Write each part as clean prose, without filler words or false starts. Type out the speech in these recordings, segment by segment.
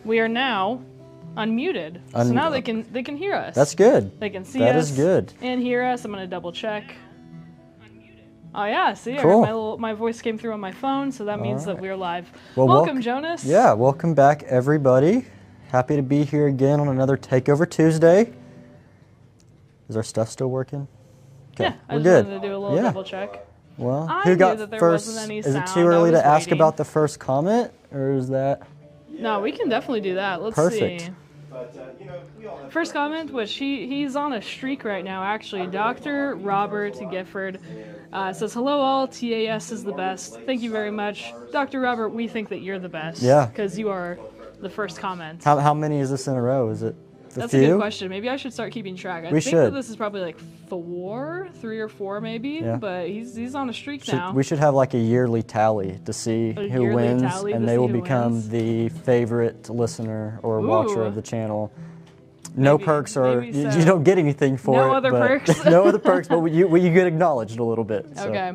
We are now unmuted. So now they can hear us. That's good. They can see that us. That is good. And hear us. I'm gonna double check. Oh yeah, see, Cool. my voice came through on my phone, so that means that we're live. Well, welcome, Jonas. Yeah, welcome back, everybody. Happy to be here again on another Takeover Tuesday. Is our stuff still working? Okay, Yeah, we're I just good. wanted to do a little double check. Well, I who knew got that there first? wasn't any Is it sound. too early I was to ask waiting. about the first comment, or is that? No, we can definitely do that. Let's Perfect. see. First comment, which he's on a streak right now, actually. Dr. Robert Gifford says, hello all, TAS is the best. Thank you very much. Dr. Robert, we think that you're the best. Yeah. Because you are the first comment. How many is this in a row? Is it That's a good question. Maybe I should start keeping track. I think should. that this is probably like 3 or 4 maybe, Yeah. but he's on a streak now. We should have like a yearly tally to see who wins, and they will become the favorite listener or watcher of the channel. No perks, or you don't get anything for it. No other perks. No other perks, but you get acknowledged a little bit. So. Okay.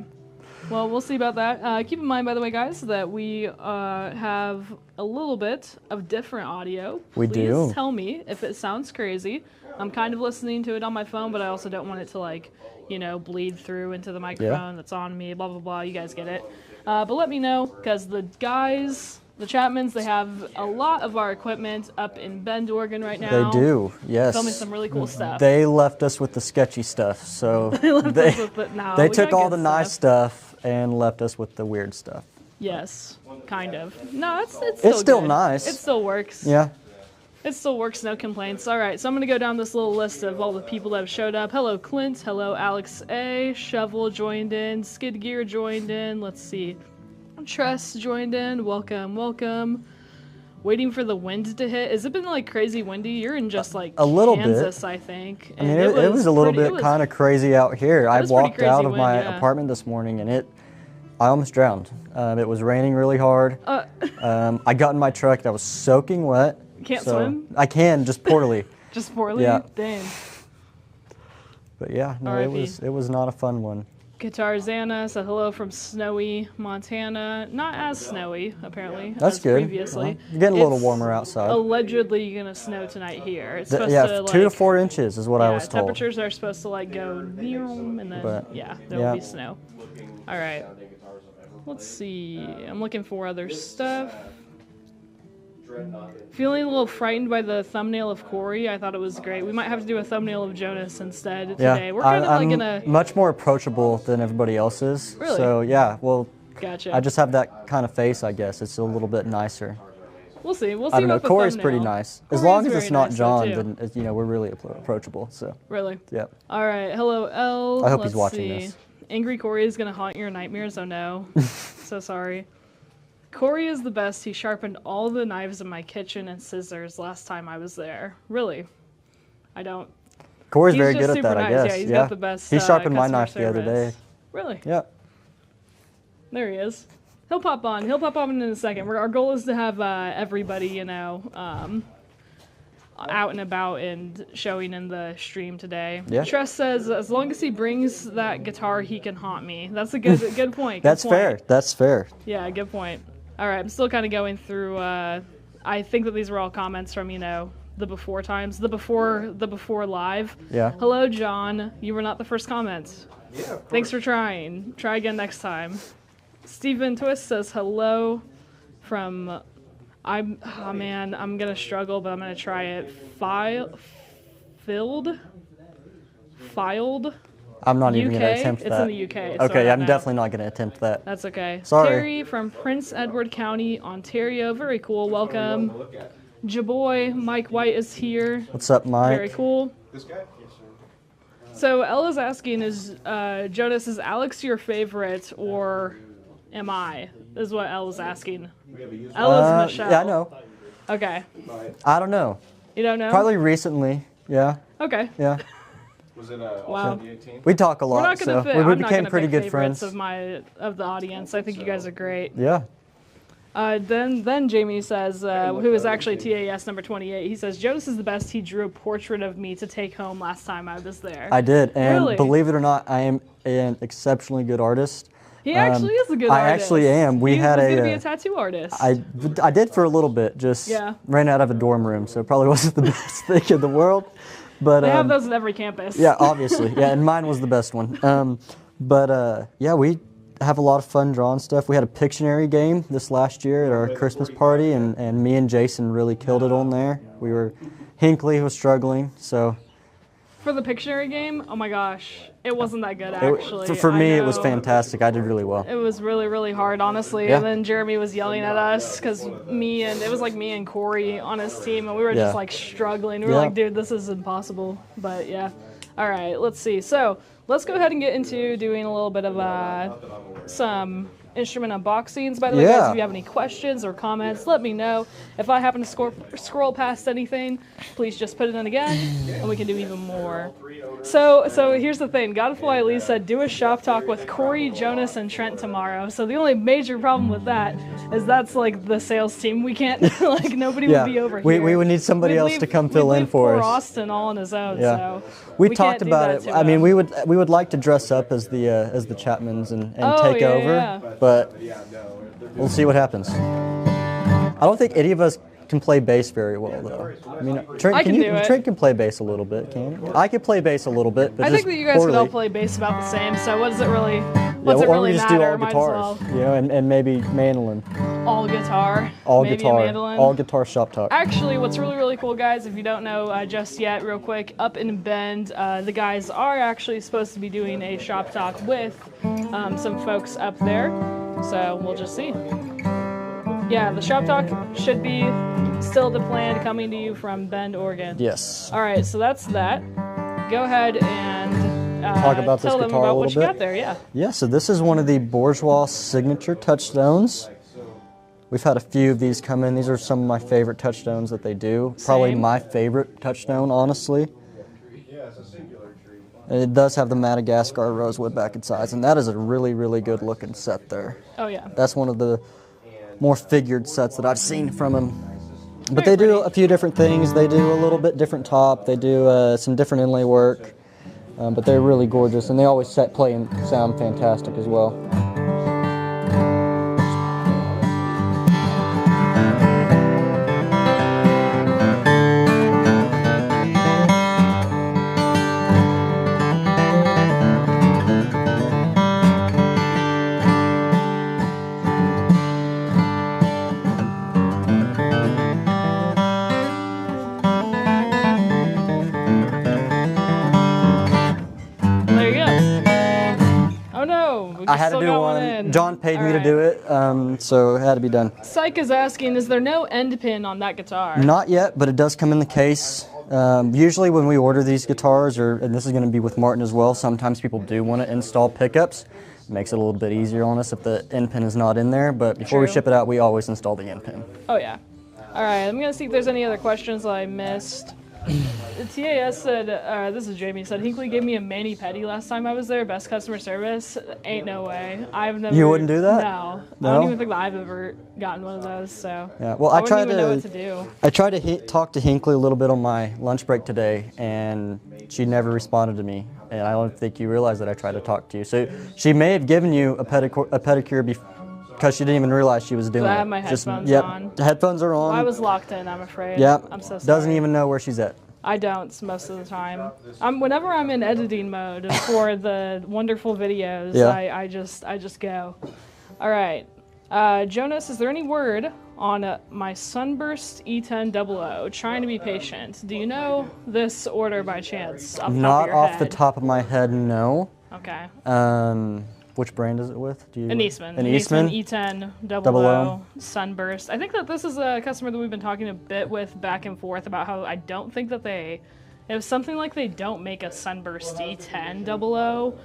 Well, we'll see about that. Keep in mind, by the way, guys, that we have a little bit of different audio. We do. Please tell me if it sounds crazy. I'm kind of listening to it on my phone, but I also don't want it to, like, you know, bleed through into the microphone that's on me, blah, blah, blah. You guys get it. But let me know, because the guys, the Chapmans, they have a lot of our equipment up in Bend, Oregon right now. They do, yes. Filming some really cool stuff. They left us with the sketchy stuff, so they took all the nice stuff and left us with the weird stuff. Yes, kind of. No, it's still good. nice. It still works. Yeah. It still works, no complaints. All right, so I'm going to go down this little list of all the people that have showed up. Hello, Clint. Hello, Alex A. Shovel joined in. Skid Gear joined in. Let's see. Tress joined in. Welcome, welcome. Waiting for the wind to hit. Has it been like crazy windy? You're in just like a little Kansas, bit. I think. I mean, it was a little bit kind of crazy out here. I walked out of my apartment this morning and I almost drowned. It was raining really hard. I got in my truck and I was soaking wet. You can't swim? I can, just poorly. Just poorly? Yeah. Dang. But yeah, no, it was not a fun one. Guitar Xana said hello from snowy Montana. Not as snowy, apparently. That's good. Previously. You're getting a little warmer outside. Allegedly gonna snow tonight here. It's supposed to, like, 2 to 4 inches is what I was told. Temperatures are supposed to like go and then there will be snow. All right. Let's see. I'm looking for other stuff. Feeling a little frightened by the thumbnail of Cory. I thought it was great. We might have to do a thumbnail of Jonas instead today. We're kind of like gonna much more approachable than everybody else is. Really? So yeah, well, gotcha. I just have that kind of face, I guess. It's a little bit nicer. We'll see. We'll see. I don't know. About the Cory's thumbnail. pretty nice. Cory's as long as it's very not nice, John, then you know we're really approachable. So. Really. Yep. All right. Hello, L. I hope he's watching this. Angry Cory is gonna haunt your nightmares. Oh no. So sorry. Cory is the best. He sharpened all the knives in my kitchen and scissors last time I was there. Really? I don't. Cory's very good at that, I guess. Nice. Yeah, he's got the best. He sharpened my knife service. the other day. Really? Yep. There he is. He'll pop on. He'll pop on in a second. Our goal is to have everybody, you know, out and about and showing in the stream today. Yeah. Tress says, as long as he brings that guitar, he can haunt me. That's a good point. That's fair. That's fair. Yeah, good point. All right, I'm still kind of going through. I think that these were all comments from, you know, the before times, the before live. Yeah. Hello, John. You were not the first comment. Yeah, of course. Thanks for trying. Try again next time. Stephen Twist says hello from. I'm gonna struggle, but I'm gonna try it. Filed. I'm not UK? even going to attempt that. It's in the UK. So Okay, I'm definitely not going to attempt that. That's okay. Sorry. Terry from Prince Edward County, Ontario. Very cool. Welcome. Jaboy, Mike White is here. What's up, Mike? Very cool. This guy? Yes, sir. So Ella's asking, is Jonas, is Alex your favorite or am I? Is what Ella's asking. Ella's Michelle. Yeah, I know. Okay. I don't know. You don't know? Probably recently. Yeah. Okay. Yeah. Was it Wow. the 18th? We talk a We're lot, not gonna so fit, we I'm not became gonna pretty pick good favorites friends. of the audience. I think you guys are great. Yeah. Then Jamie says, who is actually TAS number 28, he says, Jonas is the best. He drew a portrait of me to take home last time I was there. I did, and Really? believe it or not, I am an exceptionally good artist. He actually is a good artist. I actually am. He was going to be a tattoo artist. I did for a little bit, just ran out of a dorm room, so it probably wasn't the best thing in the world. But they have those at every campus. Yeah, obviously. Yeah, and mine was the best one. Yeah, we have a lot of fun drawing stuff. We had a Pictionary game this last year at our Christmas party, and me and Jason really killed it on there. Hinckley was struggling, so. For the Pictionary game, oh my gosh, it wasn't that good actually. For me, it was fantastic. I did really well. It was really, really hard, honestly. Yeah. And then Jeremy was yelling at us because it was like me and Cory on his team, and we were just like struggling. We were like, dude, this is impossible. But yeah. All right, let's see. So let's go ahead and get into doing a little bit of some instrument unboxings. By the way, guys, if you have any questions or comments, let me know. If I happen to scroll past anything, please just put it in again, and we can do even more. So here's the thing. Godfly Lee said, do a shop talk with Cory, Jonas, and Trent tomorrow. So the only major problem with that is that's like the sales team. We can't, like, nobody would be over here. We would need somebody else to come fill in for us. Austin all on his own. So we talked about it. I mean, we would like to dress up as the Chapmans and take over, but we'll see what happens. I don't think any of us can play bass very well, though. I mean, Trent can play bass a little bit, can he? I can play bass a little bit, but I think that you guys can all play bass about the same, so what does it really we just do all guitars, and maybe mandolin. All guitar. All maybe guitar. A mandolin. All guitar shop talk. Actually, what's really, really cool, guys, if you don't know just yet, real quick, up in Bend, the guys are actually supposed to be doing a shop talk with some folks up there, so we'll just see. Yeah, the shop talk should be still the plan, coming to you from Bend, Oregon. Yes. All right, so that's that. Go ahead and talk about tell this them guitar about a what little you bit. got there. Yeah. Yeah. So this is one of the Bourgeois signature touchstones. We've had a few of these come in. These are some of my favorite touchstones that they do. Probably my favorite touchstone, honestly. It does have the Madagascar rosewood back and sides, and that is a really, really good looking set there. Oh yeah. That's one of the more figured sets that I've seen from them. But they do a few different things. They do a little bit different top. They do some different inlay work. But they're really gorgeous, and they always play and sound fantastic as well. I had to do one. John paid me to do it, so it had to be done. Psych is asking, is there no end pin on that guitar? Not yet, but it does come in the case. Usually when we order these guitars, and this is going to be with Martin as well, sometimes people do want to install pickups. It makes it a little bit easier on us if the end pin is not in there, but before we ship it out, we always install the end pin. Oh yeah. All right, I'm going to see if there's any other questions I missed. TAS said, this is Jamie, said, Hinckley gave me a mani-pedi last time I was there, best customer service. Ain't no way. I've never. You wouldn't do that? No. I don't even think that I've ever gotten one of those, so. Yeah, well, I tried to talk to Hinckley a little bit on my lunch break today, and she never responded to me. And I don't think you realize that I tried to talk to you. So she may have given you a pedicure because she didn't even realize she was doing it. I have my headphones on. The headphones are on. Well, I was locked in, I'm afraid. Yep. I'm so sorry. Doesn't even know where she's at. I don't most of the time. Whenever I'm in editing mode for the wonderful videos, I just go. All right. Jonas, is there any word on my Sunburst E1000? Trying to be patient. Do you know this order by chance? Not off the top of my head, no. Okay. Which brand is it with? An Eastman. An Eastman? E1000 Sunburst. I think that this is a customer that we've been talking a bit with back and forth about how I don't think that it was something like they don't make a Sunburst E1000.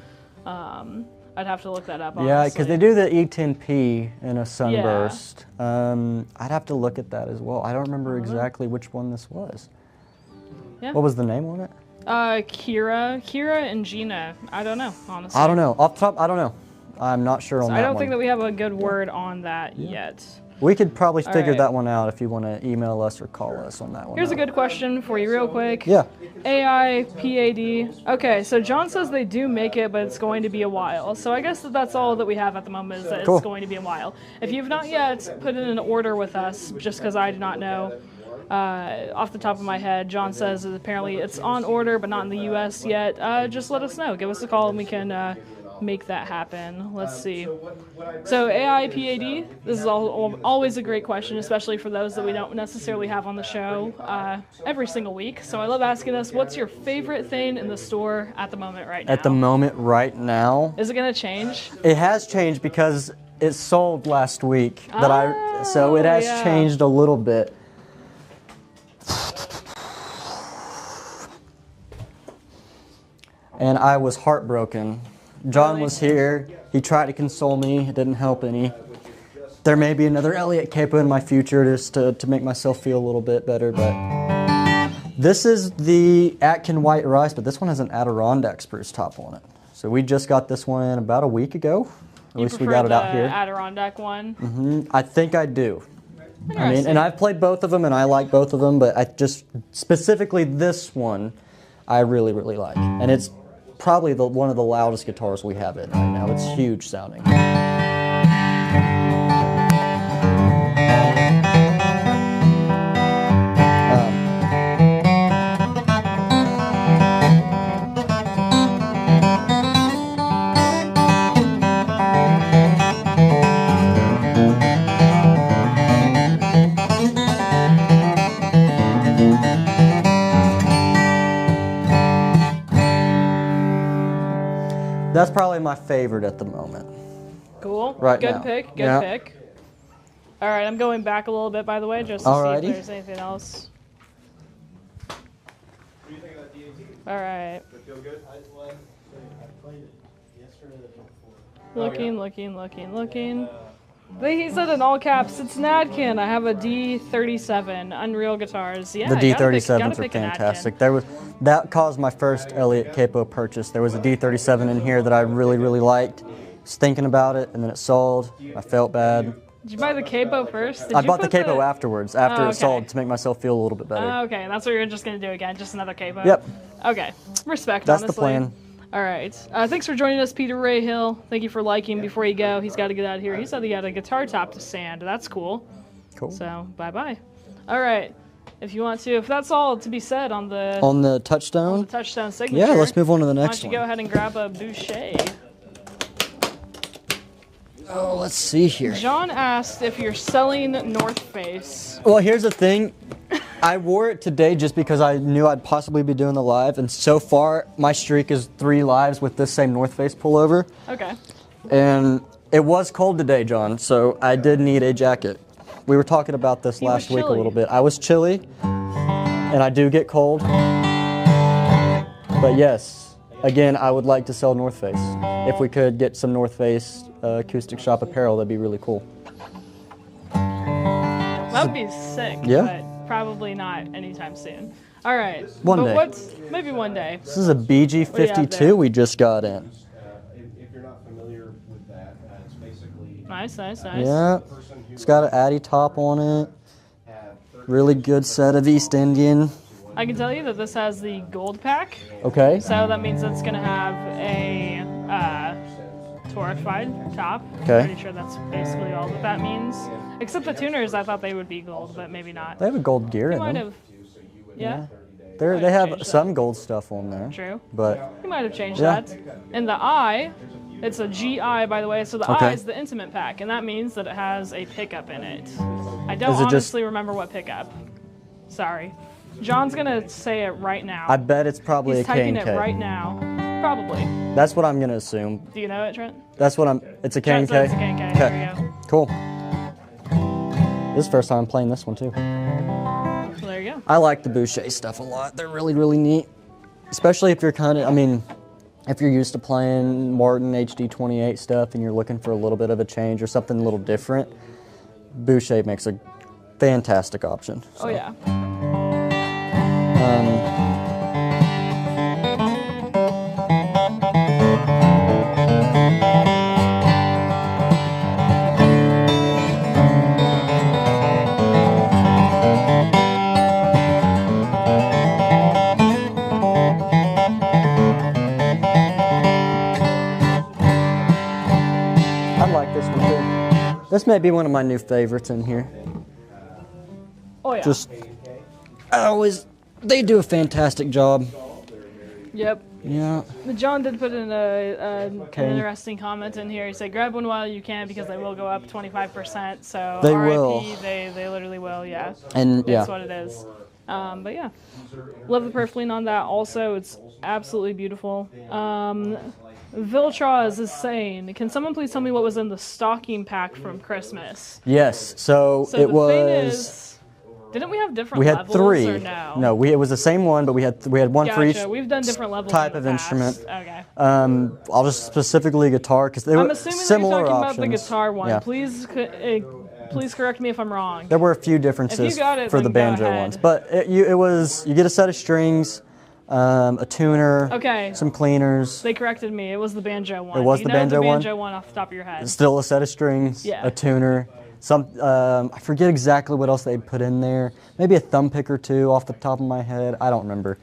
I'd have to look that up, honestly. Yeah, because they do the E10P in a Sunburst. I'd have to look at that as well. I don't remember exactly which one this was. Yeah. What was the name on it? Kira and Gina. I don't know, honestly. I don't know. Off the top, I don't know. I'm not sure on that one. I don't think that we have a good word on that yet. We could probably figure that one out if you want to email us or call us on that one. Here's a good question for you real quick. Yeah. AI, PAD. Okay, so John says they do make it, but it's going to be a while. So I guess that's all that we have at the moment is that it's going to be a while. If you've not yet put in an order with us, just because I do not know, off the top of my head, John says that apparently it's on order, but not in the U.S. yet. Just let us know. Give us a call and we can make that happen. Let's see. So AI, PAD, this is always a great question, especially for those that we don't necessarily have on the show every single week. So I love asking us, what's your favorite thing in the store at the moment right now? At the moment right now? Is it going to change? It has changed because it sold last week. So it has changed a little bit. And I was heartbroken. John was here. He tried to console me. It didn't help any. There may be another Elliott capo in my future just to make myself feel a little bit better. But this is the Atkin White Rice, but this one has an Adirondack spruce top on it. So we just got this one about a week ago. At least we got it out here. Adirondack one? Mm-hmm. I think I do. I mean, and I've played both of them, and I like both of them, but I just specifically this one, I really, really like, and it's probably one of the loudest guitars we have in right now. It's huge sounding. That's probably my favorite at the moment. Cool. Right now. Good pick. Good pick. All right, I'm going back a little bit, by the way, just to see if there's anything else. What do you think of that DAT? All right. Does it feel good? I played it yesterday or the day before. Looking. He said in all caps, it's an Adkin. I have a D37 Unreal guitars. Yeah, the D37s are fantastic. That caused my first Elliott capo purchase. There was a D37 in here that I really, really liked. I was thinking about it, and then it sold. I felt bad. Did you buy the capo first? I bought the capo afterwards, after it sold, to make myself feel a little bit better. Okay, that's what you're just going to do again, just another capo? Yep. Okay, respect, That's honestly. the plan. All right. Thanks for joining us, Peter Ray Hill. Thank you for liking before you go. He's got to get out of here. He said he got a guitar top to sand. That's cool. Cool. So, bye-bye. All right. If that's all to be said on the... On the Touchstone? On the Touchstone signature. Yeah, let's move on to the next one. Why don't you go ahead and grab a Boucher. Oh, let's see here. John asked if you're selling North Face. Well, here's the thing. I wore it today just because I knew I'd possibly be doing the live, and so far my streak is 3 lives with this same North Face pullover. Okay. And it was cold today, John, so I did need a jacket. We were talking about this last week a little bit. I was chilly, and I do get cold. But yes, again, I would like to sell North Face. If we could get some North Face acoustic shop apparel, that'd be really cool. That would be sick. Yeah. But probably not anytime soon. All right. One day. Maybe one day. This is a BG52 we just got in. If you're not familiar with that, it's basically... Nice. Yeah. It's got an Addy top on it. Really good set of East Indian. I can tell you that this has the gold pack. Okay. So that means it's going to have a torrefied top. Okay. I'm pretty sure that's basically all that means. Except the tuners, I thought they would be gold, but maybe not. They have a gold gear in might them. have. Yeah. They have some gold stuff on there. True. But you might have changed that. And the I, it's a GI, by the way, so the I is the intimate pack, and that means that it has a pickup in it. I don't honestly remember what pickup. Sorry. John's gonna say it right now. I bet it's probably He's a K&K. typing it right now. Probably. That's what I'm gonna assume. Do you know it, Trent? That's what it's a K&K? Trent said it's a K&K. Okay. There we go. Cool. This is the first time I'm playing this one too. Well, there you go. I like the Boucher stuff a lot. They're really, really neat. Especially if you're if you're used to playing Martin HD28 stuff and you're looking for a little bit of a change or something a little different, Boucher makes a fantastic option. So. Oh yeah. I like this one too. This may be one of my new favorites in here. Oh yeah. Just, they do a fantastic job. Yep. Yeah. John did put in an interesting comment in here. He said, grab one while you can because they will go up 25%. So they RIP, will. They literally will, yeah. And That's what it is. But yeah, love the purfling on that. Also, it's absolutely beautiful. Viltraz is saying, can someone please tell me what was in the stocking pack from Christmas? Yes. So it the was. Thing is, didn't we have different levels? We had 3. Or no? No, it was the same one, but we had one for each. We've done different levels type of instrument. Okay. I'll just specifically guitar because they were similar options. I'm assuming you're talking about the guitar one. Yeah. Please correct me if I'm wrong. There were a few differences for the banjo ones, but it was you get a set of strings, a tuner, some cleaners. They corrected me. It was the banjo one. It was the banjo one off the top of your head. Still a set of strings, a tuner. I forget exactly what else they put in there. Maybe a thumb pick or 2 off the top of my head. I don't remember.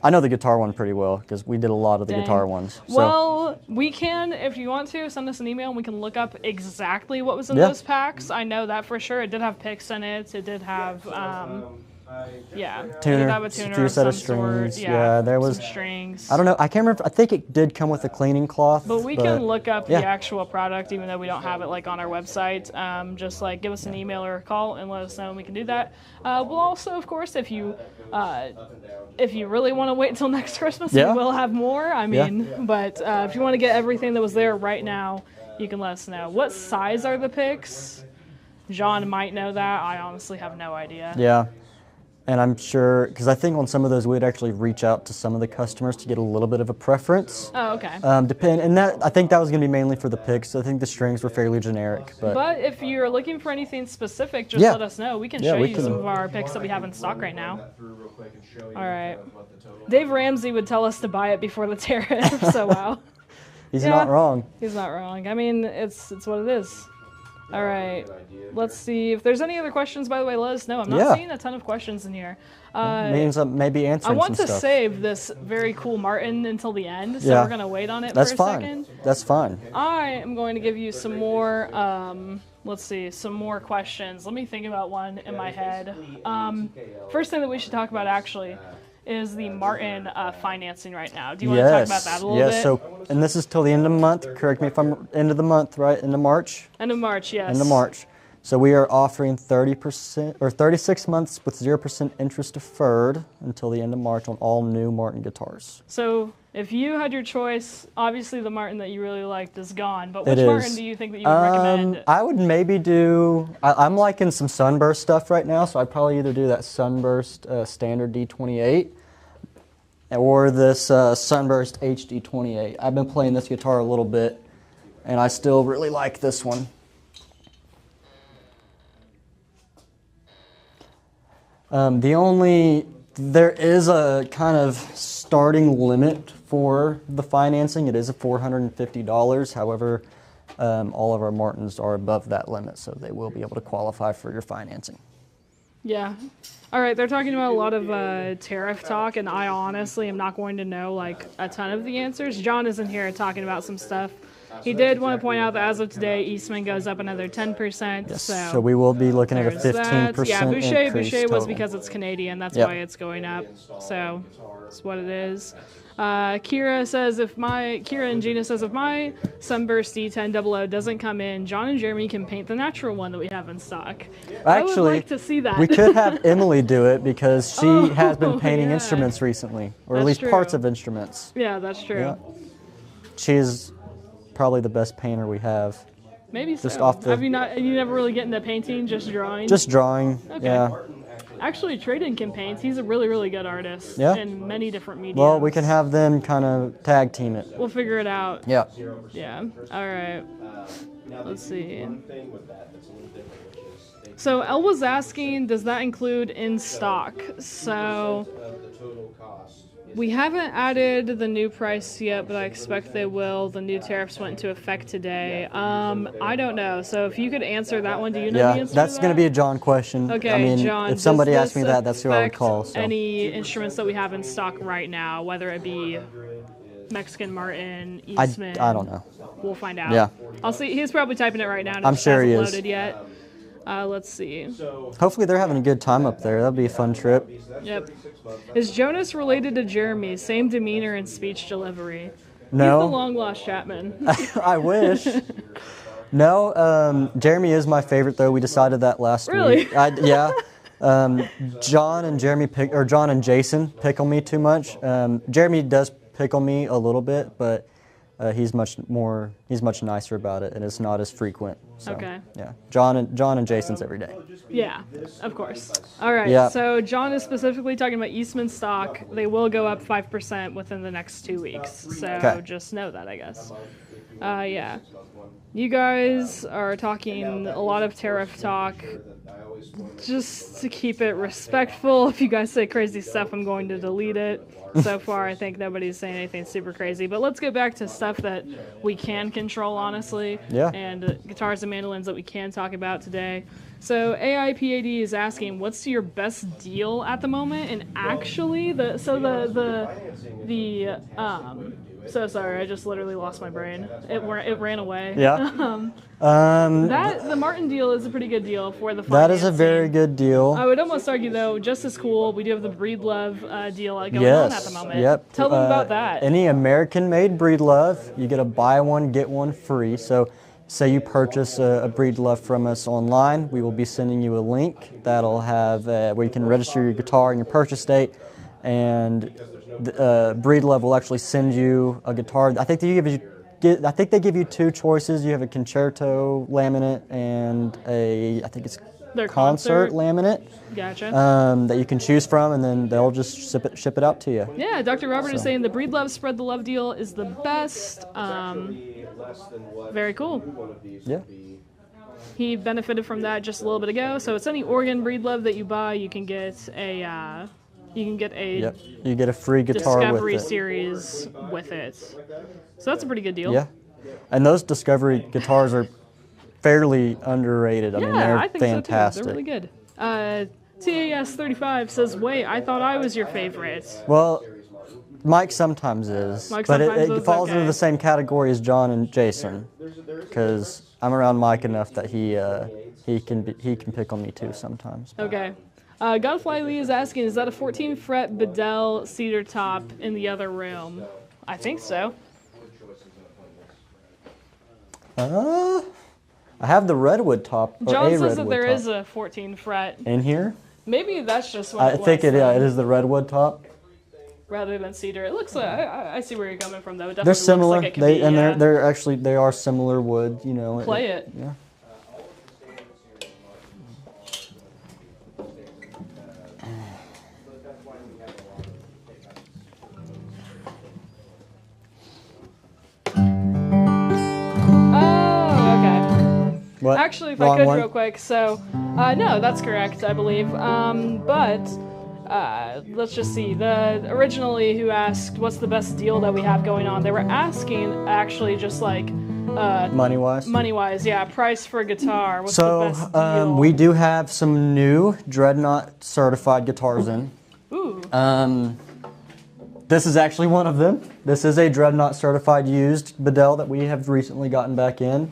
I know the guitar one pretty well because we did a lot of the guitar ones. So. Well, we can, if you want to, send us an email and we can look up exactly what was in those packs. I know that for sure. It did have picks in it. It did have, tuner, a tuner, a few set of strings. There was some strings. I don't know. I can't remember. I think it did come with a cleaning cloth. But we can look up the actual product, even though we don't have it like on our website. Just like give us an email or a call and let us know, and we can do that. We'll also, of course, if you really want to wait until next Christmas, we will have more. I mean, but if you want to get everything that was there right now, you can let us know. What size are the picks? John might know that. I honestly have no idea. Yeah. And I'm sure, because I think on some of those we'd actually reach out to some of the customers to get a little bit of a preference. Oh, okay. I think that was going to be mainly for the picks. I think the strings were fairly generic. But if you're looking for anything specific, just let us know. We can show you some of our picks that we have in stock right now. All right. Dave Ramsey would tell us to buy it before the tariff, so wow. He's not wrong. He's not wrong. I mean, it's what it is. All right, let's see if there's any other questions. By the way, let us know. I'm not seeing a ton of questions in here. Means maybe answering. I want to save this very cool Martin until the end, so we're gonna wait on it for a second. That's fine. I am going to give you some more. Let's see, some more questions. Let me think about one in my head. First thing that we should talk about actually is the Martin financing right now. Do you want to talk about that a little bit? Yes, and this is till the end of the month. Correct me if I'm end of the month, right? End of March? End of March, yes. End of March. So we are offering 30% or 36 months with 0% interest deferred until the end of March on all new Martin guitars. So if you had your choice, obviously the Martin that you really liked is gone, but which Martin do you think that you would recommend? I would maybe do, I'm liking some Sunburst stuff right now, so I'd probably either do that Sunburst Standard D28 or this Sunburst HD28. I've been playing this guitar a little bit, and I still really like this one. There is a kind of starting limit for the financing. It is $450. However, all of our Martins are above that limit, so they will be able to qualify for your financing. Yeah. All right, they're talking about a lot of tariff talk, and I honestly am not going to know like a ton of the answers. John is in here talking about some stuff. He did want to point out that as of today, Eastman goes up another 10%. Yes, so we will be looking at a 15% Yeah, Boucher total. was because it's Canadian. That's why it's going up. So that's what it is. Kira and Gina says, if my Sunburst D1000 doesn't come in, John and Jeremy can paint the natural one that we have in stock. Actually, I would like to see that. We could have Emily do it because she has been painting instruments recently, or at least parts of instruments. Yeah, that's true. Yeah. She's probably the best painter we have. Maybe just so. You never really get into painting, just drawing? Just drawing, yeah. Actually, Trayden can paint. He's a really, really good artist in many different mediums. Well, we can have them kind of tag team it. We'll figure it out. Yeah. Yeah. All right. Let's see. So Elle was asking, does that include in stock? So we haven't added the new price yet, but I expect they will. The new tariffs went into effect today. I don't know. So if you could answer that one, do you know the answer to that? That's going to be a John question. Okay, I mean, John, if somebody asked me that, that's who I would call. So. Any instruments that we have in stock right now, whether it be Mexican Martin, Eastman? I don't know. we'll find out. Yeah. I'll see. He's probably typing it right now. And I'm sure he is. Loaded yet. Let's see. Hopefully they're having a good time up there. That'll be a fun trip. Yep. Is Jonas related to Jeremy? Same demeanor and speech delivery. No. He's the long lost Chapman. I wish. No, Jeremy is my favorite though. We decided that last really? week. Yeah. John and Jason pickle me too much. Jeremy does pickle me a little bit, but he's much nicer about it, and it's not as frequent. So, okay. Yeah. John and Jason's every day. Yeah, of course. All right. Yeah. So John is specifically talking about Eastman stock. They will go up 5% within the next 2 weeks. So just know that, I guess. Yeah. You guys are talking a lot of tariff talk. Just to keep it respectful, if you guys say crazy stuff, I'm going to delete it. So far, I think nobody's saying anything super crazy. But let's get back to stuff that we can control, honestly. Yeah. And guitars and mandolins that we can talk about today. So AIPAD is asking, what's your best deal at the moment? And actually, so sorry, I just literally lost my brain. It ran away. Yeah. The Martin deal is a pretty good deal for the financing. That is a very good deal. I would almost argue, though, just as cool, we do have the Breedlove deal going on at the moment. Yep. Tell them about that. Any American-made Breedlove, you get a buy one, get one free. So say you purchase a Breedlove from us online, we will be sending you a link that'll have where you can register your guitar and your purchase date, and Breedlove will actually send you a guitar. I think they give you two choices. You have a concerto laminate and their concert laminate. Gotcha. That you can choose from, and then they'll just ship it out to you. Yeah, Dr. Robert is saying the Breedlove Spread the Love deal is the best. Very cool. Yeah. He benefited from that just a little bit ago. So it's any Oregon Breedlove that you buy, you can get a you get a free guitar Discovery with it. Series with it. So that's a pretty good deal. Yeah. And those Discovery guitars are fairly underrated. I mean, they're I think fantastic. So too. They're really good. TAS 35 says, wait, I thought I was your favorite. Well, Mike sometimes is, but it falls into the same category as John and Jason, because I'm around Mike enough that he can pick on me too sometimes. Okay. Godfly Lee is asking, is that a 14 fret Bedell cedar top in the other room? I think so. I have the redwood top. John says that there is a 14 fret in here. Maybe that's just what I think it is the redwood top. Rather than cedar, it looks like I see where you're coming from though. It definitely they're similar. Looks like it could be, they are similar wood. You know. Play it. Yeah. What? Actually, if I could real quick, so, no, that's correct, I believe, but, let's just see, originally who asked what's the best deal that we have going on, they were asking, actually, just like, money-wise? Money-wise, yeah, price for a guitar, what's the best deal? We do have some new Dreadnought certified guitars in. Ooh. This is actually one of them. This is a Dreadnought certified used Bedell that we have recently gotten back in.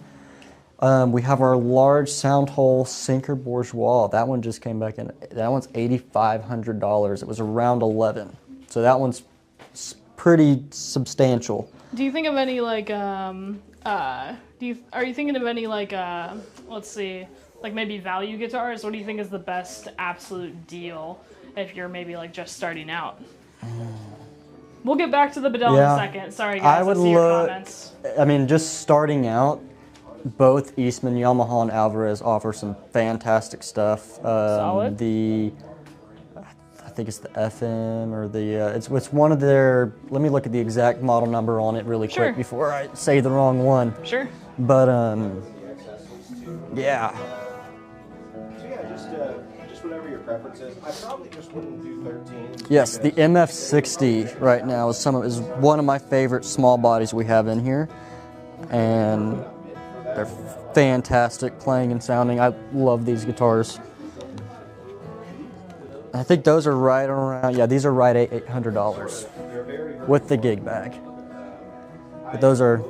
We have our large sound hole sinker Bourgeois. That one just came back in. That one's $8,500. It was around 11. So that one's pretty substantial. Do you think of any like are you thinking of any like let's see, like maybe value guitars? What do you think is the best absolute deal if you're maybe like just starting out? We'll get back to the Bedell in a second. Sorry guys, I see your comments. I mean, just starting out, both Eastman, Yamaha, and Alvarez offer some fantastic stuff. Solid. I think it's the FM or the, it's one of their, let me look at the exact model number on it really quick before I say the wrong one. Sure. But, yeah. So yeah, just whatever your preference is. I probably just wouldn't do 13. Yes, the MF60 right now is one of my favorite small bodies we have in here. And they're fantastic playing and sounding. I love these guitars. I think those are right around, these are right at $800 with the gig bag. But those are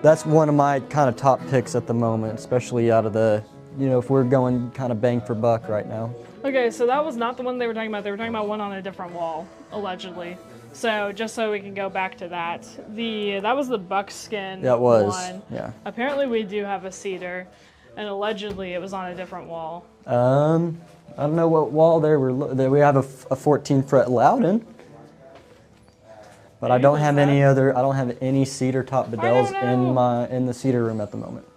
that's one of my kind of top picks at the moment, especially out of the, you know, if we're going kind of bang for buck right now. Okay, so that was not the one they were talking about. They were talking about one on a different wall, allegedly. So just so we can go back to that, that was the buckskin. Yeah, it was. One. Yeah. Apparently, we do have a cedar, and allegedly it was on a different wall. I don't know what wall there we have a 14 fret Loudon, but maybe I don't have any other. I don't have any cedar top Bedell's in the cedar room at the moment.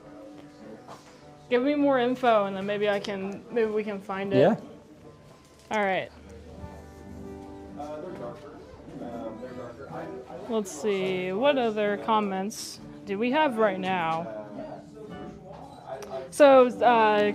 Give me more info, and then maybe we can find it. Yeah. All right. Let's see, what other comments do we have right now? So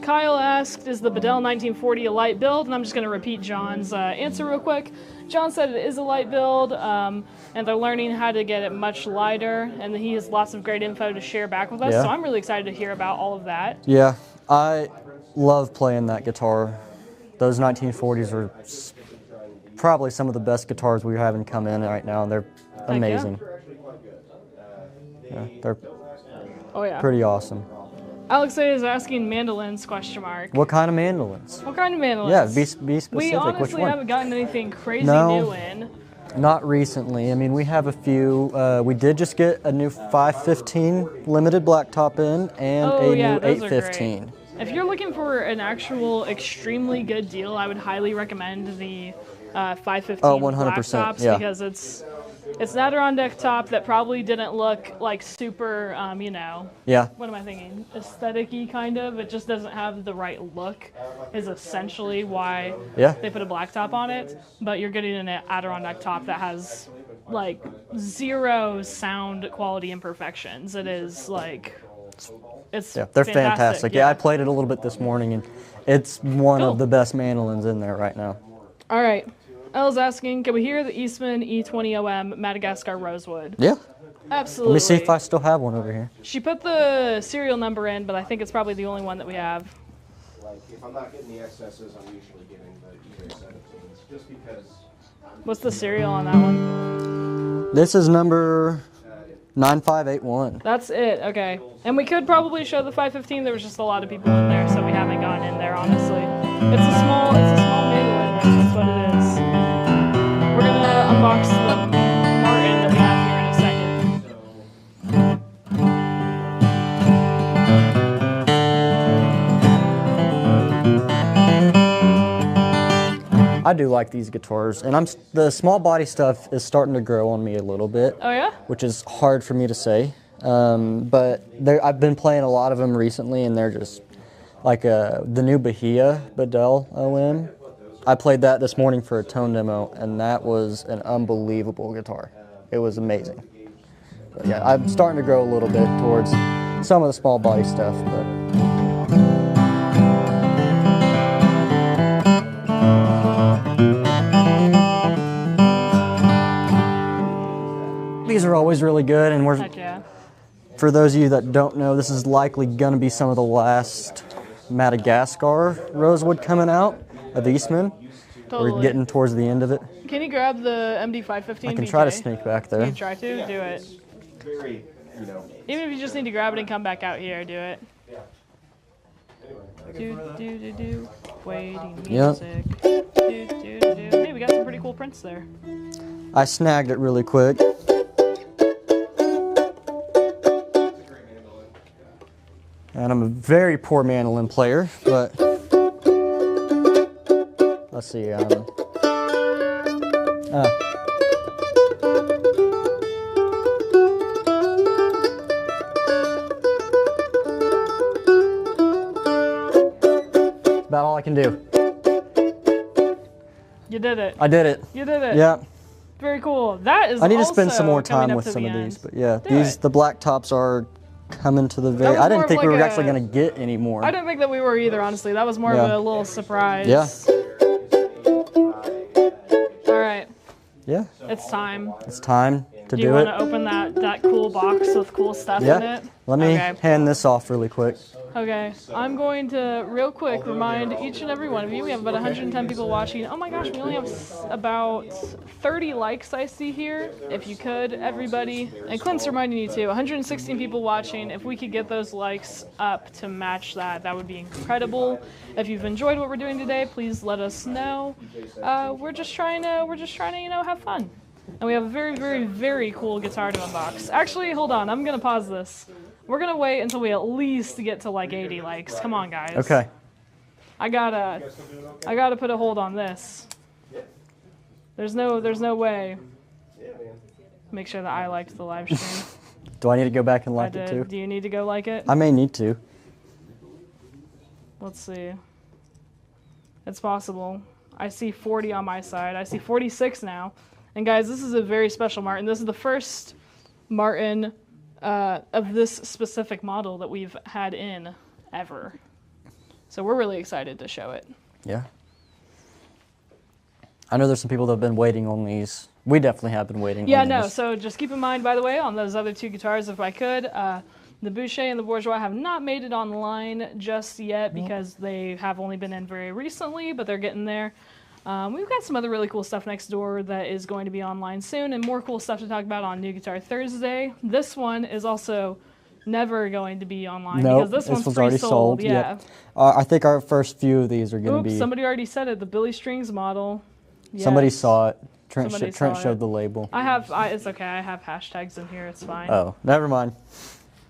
Kyle asked, is the Bedell 1940 a light build? And I'm just going to repeat John's answer real quick. John said it is a light build, and they're learning how to get it much lighter, and he has lots of great info to share back with us, so I'm really excited to hear about all of that. Yeah, I love playing that guitar. Those 1940s are probably some of the best guitars we have come in right now, and they're amazing. Yeah, they're pretty awesome. Alex is asking mandolins, question mark. What kind of mandolins? What kind of mandolins? Yeah, be specific. We honestly Which one? haven't gotten anything crazy new in. Not recently. I mean, we have a few. We did just get a new 515 limited blacktop in and a new 815. If you're looking for an actual extremely good deal, I would highly recommend the 515 blacktops because it's an Adirondack top that probably didn't look like super, you know. Yeah. What am I thinking? Aesthetic-y kind of. It just doesn't have the right look. Is essentially why they put a blacktop on it. But you're getting an Adirondack top that has like zero sound quality imperfections. It is like. It's they're fantastic. Yeah, I played it a little bit this morning, and it's one of the best mandolins in there right now. All right. Elle's asking, can we hear the Eastman E20OM Madagascar Rosewood? Yeah. Absolutely. Let me see if I still have one over here. She put the serial number in, but I think it's probably the only one that we have. Like, if I'm not getting the XSs, I'm usually getting the eBay 17s, just because. What's the serial on that one? This is number 9581. That's it, okay. And we could probably show the 515. There was just a lot of people in there, so we haven't gone in there, honestly. It's a small mandolin, that's what it is. We're gonna unbox the Martin that we have here in a I do like these guitars, and the small body stuff is starting to grow on me a little bit. Oh yeah? Which is hard for me to say, but I've been playing a lot of them recently, and they're just like the new Bahia Bedell OM. I played that this morning for a tone demo, and that was an unbelievable guitar. It was amazing. But yeah, I'm starting to grow a little bit towards some of the small body stuff, but. These are always really good, and for those of you that don't know, this is likely going to be some of the last Madagascar Rosewood coming out of Eastman. Totally. We're getting towards the end of it. Can you grab the MD515? I can try to sneak back there. Can you try to? Do it. Even if you just need to grab it and come back out here, do it. Do. Waiting music. Do. Hey, we got some pretty cool prints there. I snagged it really quick. And I'm a very poor mandolin player, but let's see. About all I can do. You did it. I did it. You did it. Yeah. Very cool. That is. I need to spend some more time with some of these, but yeah, the black tops are coming to the very. I didn't think we were actually going to get any more. I didn't think that we were either, honestly. That was more of a little surprise. Yeah. All right. Yeah. It's time. It's time to do do it. Do you want to open that cool box with cool stuff in it? Let me hand this off really quick. Okay, I'm going to real quick remind each and every one of you, we have about 110 people watching. Oh my gosh, we only have about 30 likes I see here. If you could, everybody, and Clint's reminding you too, 116 people watching. If we could get those likes up to match that, that would be incredible. If you've enjoyed what we're doing today, please let us know. We're just trying to, you know, have fun. And we have a very, very, very cool guitar to unbox. Actually, hold on, I'm gonna pause this. We're gonna wait until we at least get to like 80 likes. Come on, guys. Okay. I gotta put a hold on this. There's no way. Make sure that I liked the live stream. Do I need to go back and like it too? Do you need to go like it? I may need to. Let's see. It's possible. I see 40 on my side. I see 46 now. And guys, this is a very special Martin. This is the first Martin of this specific model that we've had in ever. So we're really excited to show it. Yeah. I know there's some people that have been waiting on these. We definitely have been waiting on these. Yeah, no, so just keep in mind, by the way, on those other two guitars, if I could, the Boucher and the Bourgeois have not made it online just yet because they have only been in very recently, but they're getting there. We've got some other really cool stuff next door that is going to be online soon, and more cool stuff to talk about on New Guitar Thursday. This one is also never going to be online because this one's already sold. Yeah. Yep. I think our first few of these are going to be. Somebody already said it. The Billy Strings model. Yes. Somebody saw it. Trent showed the label. It's okay. I have hashtags in here. It's fine. Oh, never mind.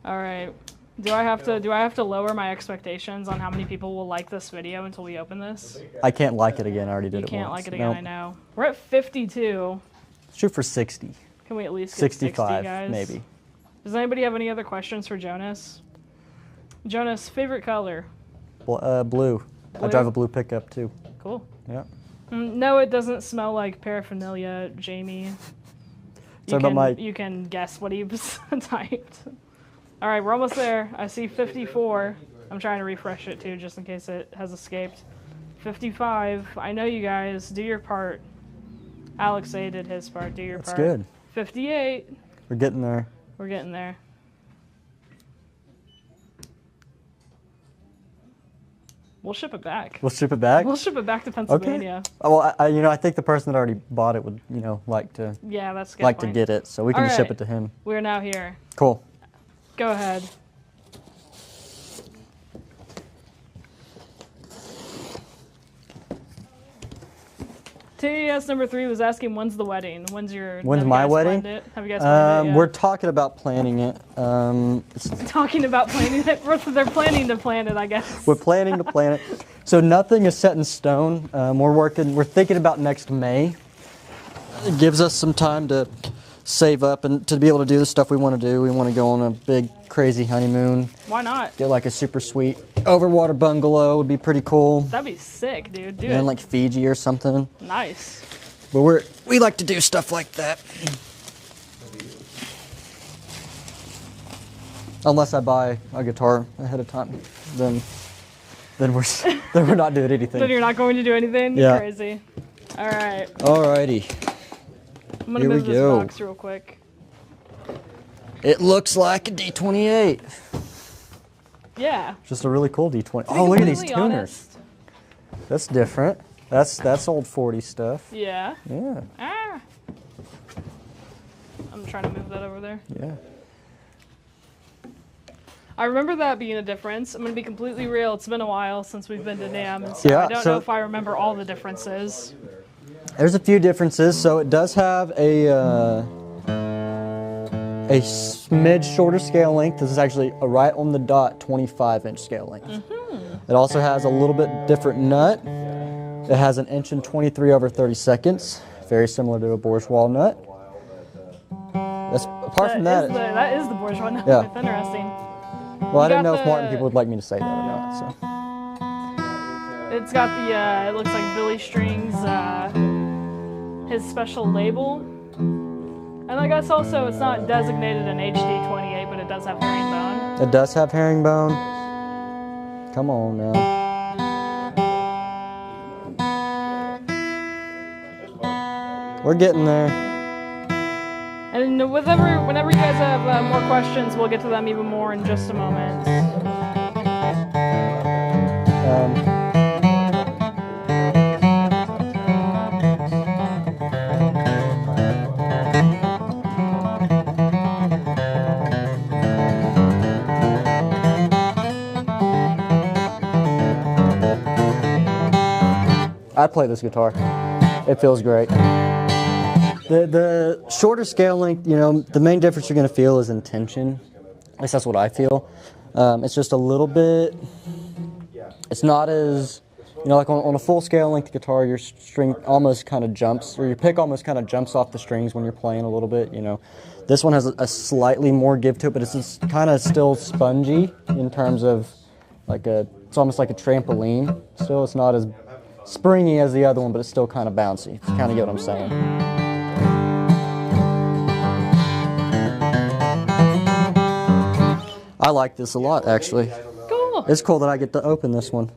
All right. Do I have to lower my expectations on how many people will like this video until we open this? I can't like it again. I already did it once. You can't like it again, I know. We're at 52. Shoot for 60. Can we at least get 65, 60, guys? maybe. Does anybody have any other questions for Jonas? Jonas, favorite color? Blue. I drive a blue pickup too. Cool. Yeah. No, it doesn't smell like paraphernalia, Jamie. You can guess what he typed. All right, we're almost there. I see 54. I'm trying to refresh it too, just in case it has escaped. 55. I know you guys. Do your part. Alex A did his part. Do your part. That's good. 58. We're getting there. We're getting there. We'll ship it back. We'll ship it back? We'll ship it back to Pennsylvania. Okay. Well, I think the person that already bought it would, like to. Yeah, that's good. Like to get it, so we can just ship it to him. We're now here. Cool. Go ahead. TAS number 3 was asking, when's the wedding? When's my wedding? Have you guys planned it yet? We're talking about planning it. Talking about planning it? They're planning to plan it, I guess. We're planning to plan it. So nothing is set in stone. We're thinking about next May. It gives us some time to save up and to be able to do the stuff we want to do. We want to go on a big, crazy honeymoon. Why not? Get like a super sweet overwater bungalow would be pretty cool. That'd be sick, dude. Do it. And like Fiji or something. Nice. But we like to do stuff like that. Unless I buy a guitar ahead of time, then we're not doing anything. Then you're not going to do anything? Yeah. Crazy. All right. Alrighty. I'm going to move this box real quick. It looks like a D28. Yeah. Just a really cool D20. Oh, look at these tuners. Honest. That's different. That's old 40 stuff. Yeah. Yeah. Ah. I'm trying to move that over there. Yeah. I remember that being a difference. I'm going to be completely real. It's been a while since we've been to NAMM, and so I don't know if I remember all the differences. There's a few differences. So it does have a smidge shorter scale length. This is actually a right on the dot 25-inch scale length. It also has a little bit different nut. It has an 1 and 23/32, very similar to a Bourgeois nut. Apart from that, that is the Bourgeois nut. Yeah. It's interesting. Well, I didn't know if Martin people would like me to say that or not. So. It's got the, it looks like Billy Strings, his special label. And I guess also it's not designated an HD28, but it does have herringbone. It does have herringbone. Come on now. We're getting there. And And whenever you guys have more questions, we'll get to them even more in just a moment. I'd play this guitar. It feels great. The shorter scale length, you know, the main difference you're going to feel is in tension. At least that's what I feel. It's just a little bit, it's not as, you know, like on a full scale length guitar, your string almost kind of jumps, or your pick almost kind of jumps off the strings when you're playing a little bit, you know. This one has a slightly more give to it, but it's just kind of still spongy in terms of like it's almost like a trampoline. Still, it's not as springy as the other one, but it's still kind of bouncy. If you kind of get what I'm saying. I like this a lot, actually. Cool. It's cool that I get to open this one.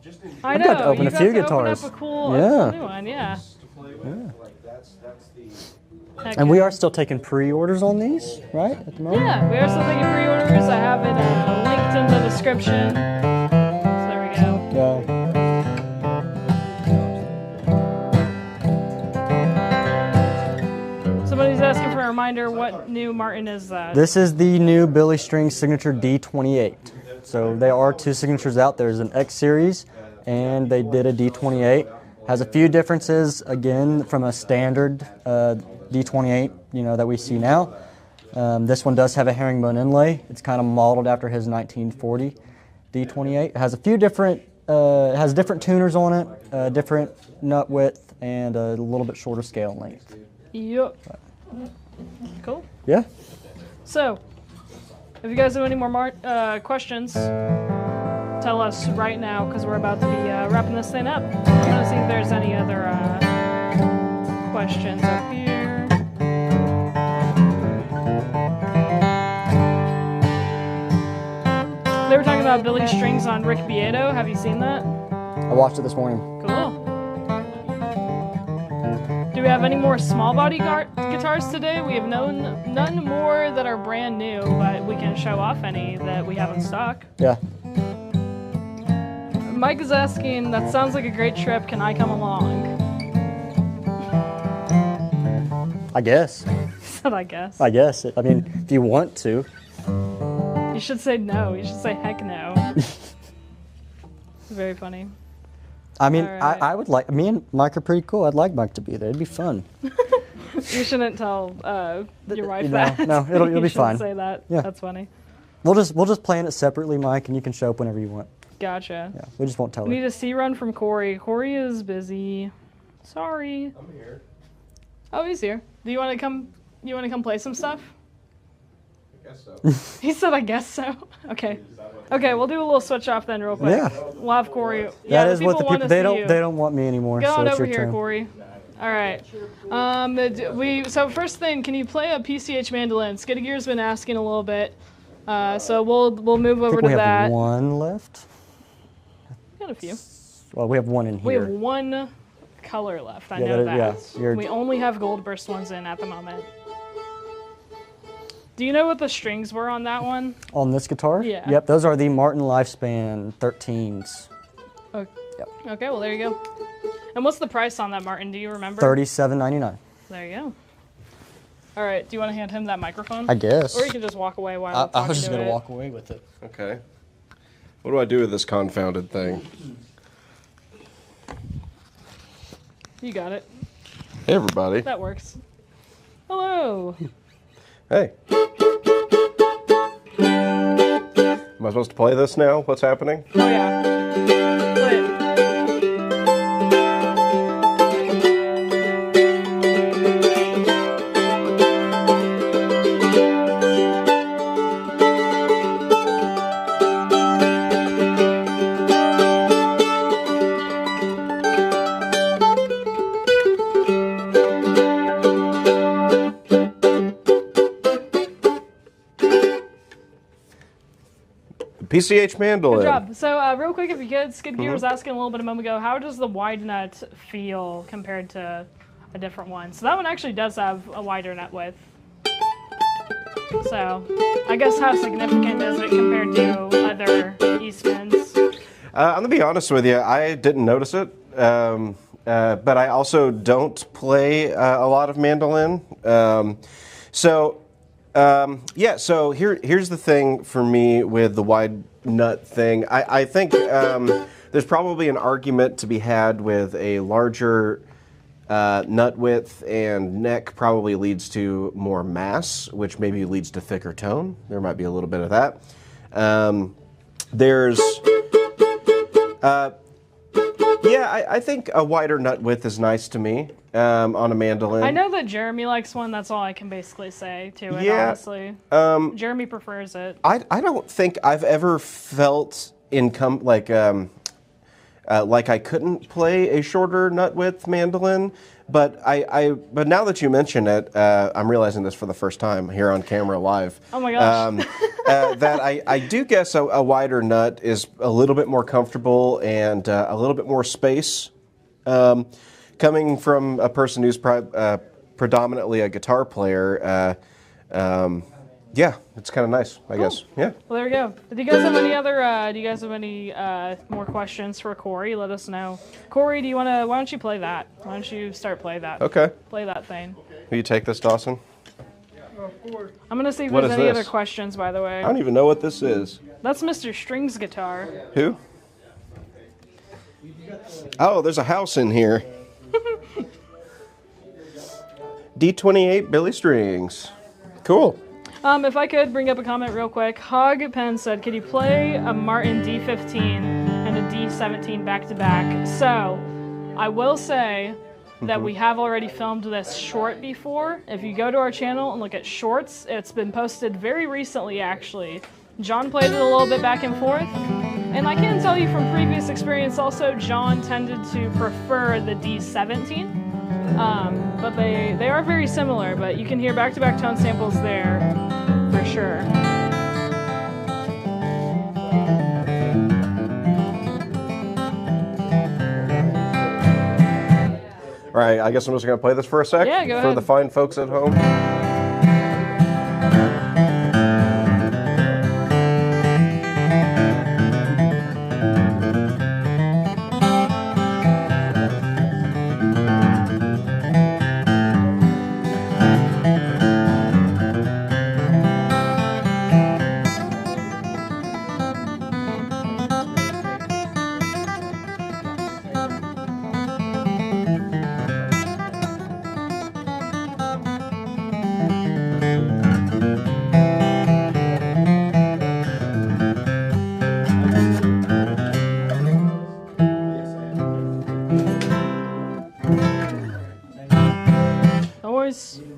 I know. I've got to open a few guitars. Open up a cool new one, yeah. And we are still taking pre-orders on these, right? At the moment? Yeah, we are still taking pre-orders. I have it linked in the description. So there we go. Yeah. Somebody's asking for a reminder, what new Martin is that? This is the new Billy String Signature D28. So there are two signatures out. There's an X series, and they did a D28. Has a few differences, again, from a standard D28, you know, that we see now. This one does have a herringbone inlay. It's kind of modeled after his 1940 D28. It has a few different, it has different tuners on it, different nut width, and a little bit shorter scale length. Yep. Cool. Yeah. So, if you guys have any more questions, tell us right now, because we're about to be wrapping this thing up. I'm going to see if there's any other questions up here. They were talking about Billy Strings on Rick Beato. Have you seen that? I watched it this morning. Cool. Do we have any more small body guitars today? We have none more that are brand new, but we can show off any that we have in stock. Yeah. Mike is asking, that sounds like a great trip. Can I come along? I guess. I guess. I guess. I mean, if you want to. You should say no. You should say heck no. Very funny. I mean, Right. I would like, me and Mike are pretty cool. I'd like Mike to be there. It'd be fun. You shouldn't tell your wife that. No, it'll be fine. Say that. Yeah. That's funny. We'll just plan it separately, Mike, and you can show up whenever you want. Gotcha. Yeah, we just won't tell We her. need a C run from Cory. Cory is busy. Sorry. I'm here. Oh, he's here. Do you want to come? You want to come play some stuff? I guess so. He said, "I guess so." Okay. Okay, we'll do a little switch off then, real quick. Yeah. We'll have Cory. That is what the want people, to they see don't you. they don't want me anymore. Get so on it's over your here, turn. Cory. All right. So first thing, can you play a PCH mandolin? Skiddy Gear's been asking a little bit, so we'll move over to we have that. one left. Got a few. Well, we have one in here. We have one color left. I Yeah, know that- that. yeah, We only have gold burst ones in at the moment. Do you know what the strings were on that one? On this guitar? Yeah. Yep, those are the Martin Lifespan 13s. Oh. Yep. Okay, well there you go. And what's the price on that, Martin? Do you remember? $37.99. There you go. All right. Do you want to hand him that microphone? I guess. Or you can just walk away while I'm I talking was just to gonna it. walk away with it. Okay. What do I do with this confounded thing? You got it. Hey, everybody. That works. Hello. Hey. Am I supposed to play this now? What's happening? Oh yeah. Play it. PCH Mandolin. Good job. So real quick, if you could, Skid Gear Mm-hmm. was asking a little bit a moment ago, how does the wide nut feel compared to a different one? So that one actually does have a wider nut width. So, I guess how significant is it compared to other Eastmans? I'm gonna be honest with you. I didn't notice it, but I also don't play a lot of mandolin. So here's the thing for me with the wide nut thing. I think there's probably an argument to be had with a larger nut width, and neck probably leads to more mass, which maybe leads to thicker tone. There might be a little bit of that. I think a wider nut width is nice to me on a mandolin. I know that Jeremy likes one. That's all I can basically say to it, honestly. Jeremy prefers it. I don't think I've ever felt like I couldn't play a shorter nut width mandolin, but but now that you mention it, I'm realizing this for the first time here on camera live. Oh my gosh. That I do guess a wider nut is a little bit more comfortable and a little bit more space. Coming from a person who's predominantly a guitar player, yeah, it's kind of nice, I guess. Yeah. Well, there we go. Do you guys have any other? Do you guys have any more questions for Cory? Let us know. Cory, do you want to? Why don't you play that? Why don't you play that? Okay. Play that thing. Will you take this, Dawson? I'm gonna see if there's any other questions. By the way, I don't even know what this is. That's Mr. String's guitar. Who? Oh, there's a house in here. D28 Billy Strings. Cool. If I could bring up a comment real quick. Hog Pen said, could you play a Martin D15 and a D17 back to back? So, I will say that we have already filmed this short before. If you go to our channel and look at shorts, it's been posted very recently actually. John played it a little bit back and forth. And I can tell you from previous experience also, John tended to prefer the D17. But they are very similar, but you can hear back-to-back tone samples there for sure. All right, I guess I'm just going to play this for a sec. Yeah, go ahead. For the fine folks at home.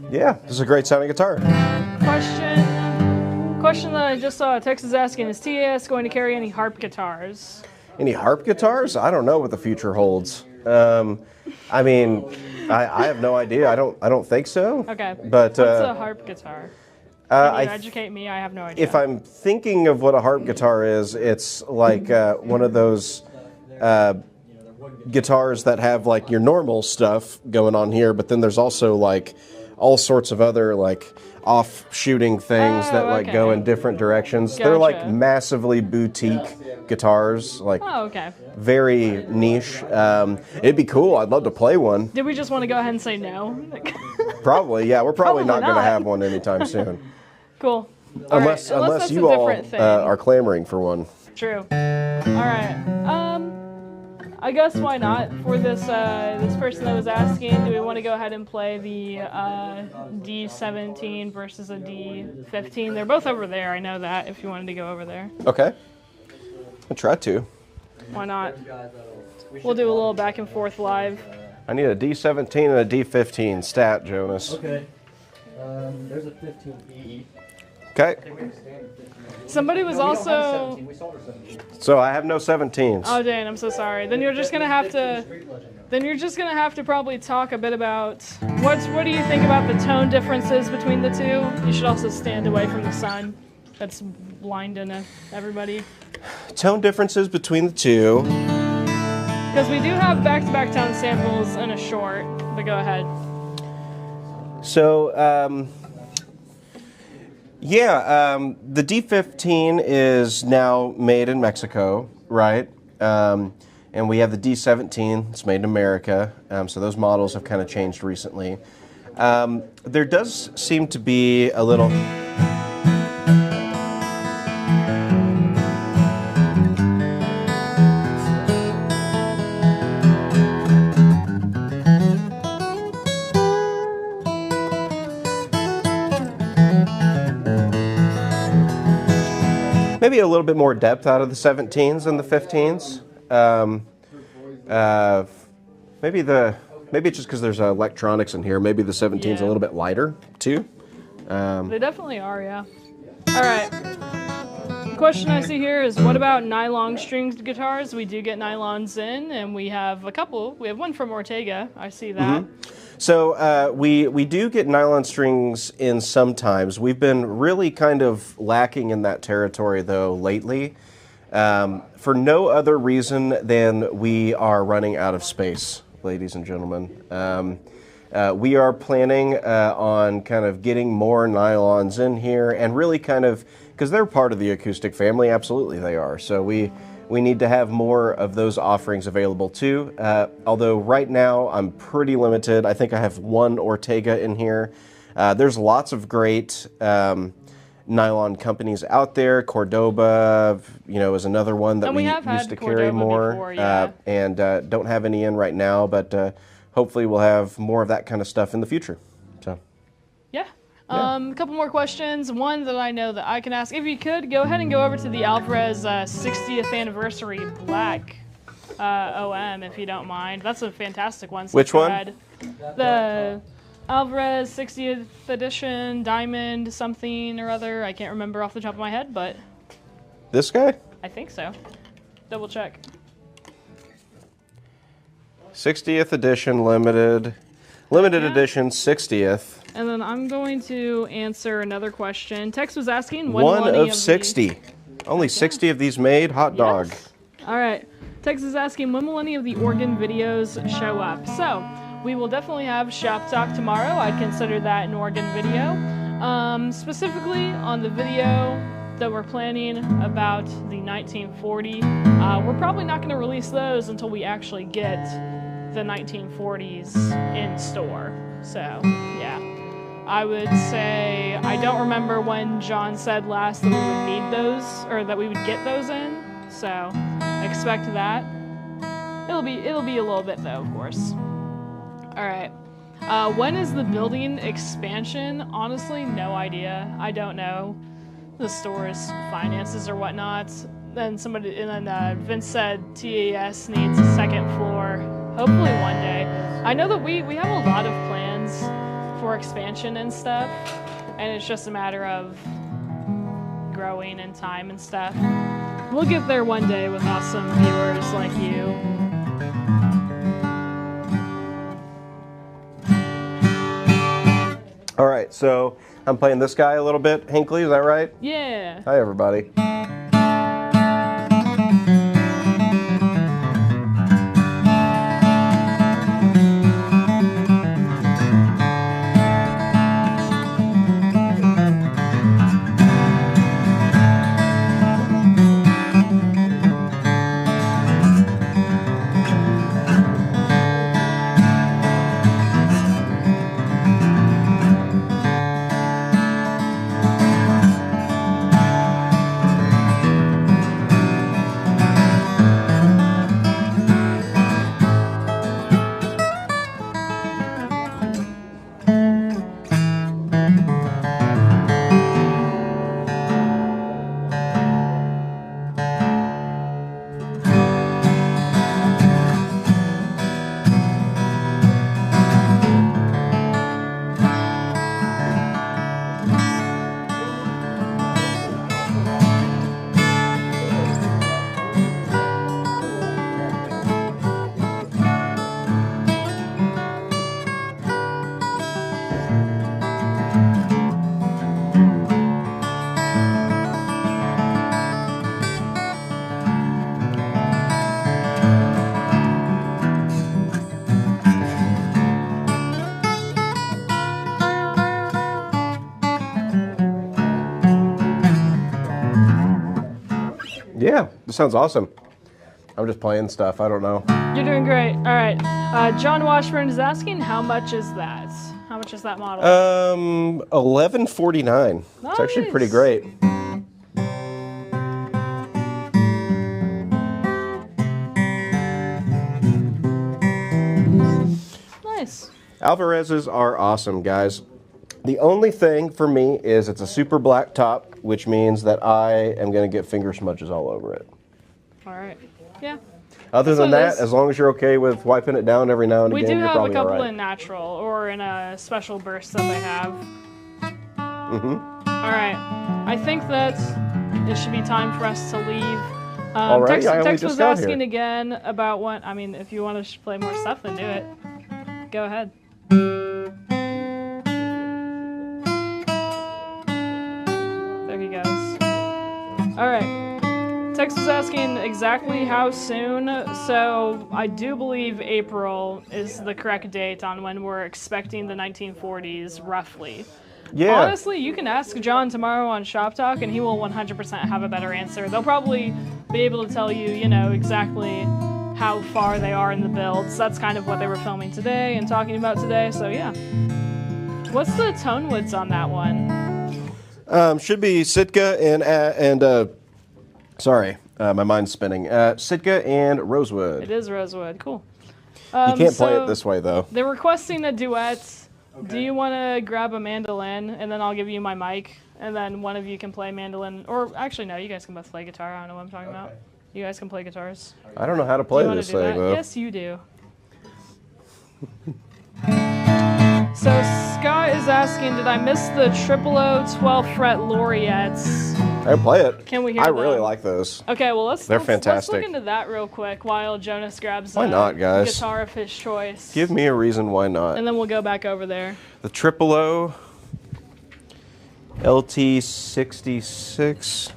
Yeah, this is a great sounding guitar. Question that I just saw Texas asking, is TAS going to carry any harp guitars? Any harp guitars? I don't know what the future holds. I mean, I have no idea. I don't think so. Okay. But what's a harp guitar? Can you educate me? I have no idea. If I'm thinking of what a harp guitar is, it's like one of those guitars that have like your normal stuff going on here, but then there's also like all sorts of other like off-shooting things that like go in different directions. Gotcha. They're like massively boutique guitars, like very niche. It'd be cool. I'd love to play one. Did we just want to go ahead and say no? Probably, yeah. We're probably not going to have one anytime soon. Cool. Unless you all are clamoring for one. True. All right. I guess why not? For this this person that was asking, do we want to go ahead and play the D17 versus a D15? They're both over there. I know that. If you wanted to go over there. Okay. I'll try to. Why not? We'll do a little back and forth live. I need a D17 and a D15 stat, Jonas. Okay. There's a 15E. Okay. Somebody was also. So I have no 17s. Oh dang! I'm so sorry. Then you're just gonna have to. Then you're just gonna have to probably talk a bit about what do you think about the tone differences between the two? You should also stand away from the sun. That's blinding everybody. Tone differences between the two. Because we do have back-to-back tone samples in a short, but go ahead. So Yeah, the D15 is now made in Mexico, right? And we have the D17, it's made in America, so those models have kind of changed recently. There does seem to be a little... Maybe a little bit more depth out of the 17s than the 15s. Maybe it's just because there's electronics in here. Maybe the 17's a little bit lighter too. They definitely are, yeah. All right. The question I see here is, what about nylon stringed guitars? We do get nylons in, and we have a couple. We have one from Ortega. I see that. So we do get nylon strings in sometimes. We've been really kind of lacking in that territory though lately, for no other reason than we are running out of space, ladies and gentlemen. We are planning on kind of getting more nylons in here, and really kind of, because they're part of the acoustic family, absolutely they are. So we need to have more of those offerings available too. Although right now I'm pretty limited. I think I have one Ortega in here. There's lots of great nylon companies out there. Cordoba, is another one that we used to carry more. Before, yeah. And don't have any in right now, but hopefully we'll have more of that kind of stuff in the future. So. Yeah. A couple more questions. One that I know that I can ask. If you could, go ahead and go over to the Alvarez 60th anniversary black OM, if you don't mind. That's a fantastic one. Which one? The Alvarez 60th edition diamond something or other. I can't remember off the top of my head, but... This guy? I think so. Double check. 60th edition limited edition 60th. And then I'm going to answer another question. Tex was asking when one of 60. Only 60 of these made. Hot dog. Yes. All right. Tex is asking when will any of the organ videos show up? So we will definitely have Shop Talk tomorrow. I'd consider that an organ video. Specifically on the video that we're planning about the 1940. We're probably not going to release those until we actually get the 1940s in store. So yeah. I would say, I don't remember when John said last that we would need those, or that we would get those in, so expect that. It'll be a little bit though, of course. Alright, when is the building expansion? Honestly, no idea. I don't know the store's finances or whatnot. Then Vince said TAS needs a second floor, hopefully one day. I know that we have a lot of plans for expansion and stuff, and it's just a matter of growing and time and stuff. We'll get there one day with awesome viewers like you. All right, so I'm playing this guy a little bit. Hinckley, is that right? Yeah. Hi, everybody. Yeah, this sounds awesome. I'm just playing stuff. I don't know. You're doing great. All right. John Washburn is asking, how much is that? How much is that model? $11.49. Nice. It's actually pretty great. Nice. Alvarez's are awesome, guys. The only thing for me is it's a super black top, which means that I am going to get finger smudges all over it. All right. Yeah. Other than that, as long as you're okay with wiping it down every now and again, you're probably all right. We do have a couple in natural or in a special burst that they have. All right. I think that it should be time for us to leave. Tex was asking again about what, I mean, if you want to play more stuff, then do it. Go ahead. There he goes. All right. Tex was asking exactly how soon, so I do believe April is the correct date on when we're expecting the 1940s, roughly. Yeah. Honestly, you can ask John tomorrow on Shop Talk, and he will 100% have a better answer. They'll probably be able to tell you, you know, exactly how far they are in the builds. That's kind of what they were filming today and talking about today, so yeah. What's the tone woods on that one? Should be Sitka and sorry, my mind's spinning. Sitka and Rosewood. It is Rosewood, cool. You can't play it this way, though. They're requesting a duet. Okay. Do you want to grab a mandolin, and then I'll give you my mic, and then one of you can play mandolin, or actually, no, you guys can both play guitar. I don't know what I'm talking about. You guys can play guitars. I don't know how to play this thing, though. Yes, you do. So Scott is asking, did I miss the 000 12 fret laureates? I can play it. Can we hear them? I really like those. Okay, well They're fantastic. Let's look into that real quick while Jonas grabs why not, guys? Guitar of his choice. Give me a reason why not. And then we'll go back over there. The 000 LT66.